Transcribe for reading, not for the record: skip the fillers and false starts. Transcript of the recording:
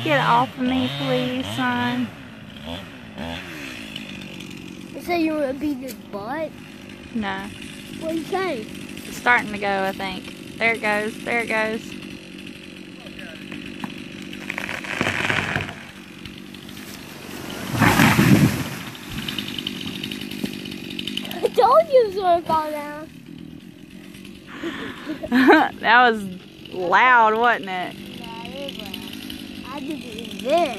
Get off of me, please, son. You say you want to beat his butt? No. What do you say? It's starting to go, I think. There it goes. There it goes. I told you it was going to fall down. That was loud, wasn't it? Yeah, it is loud. I did it then.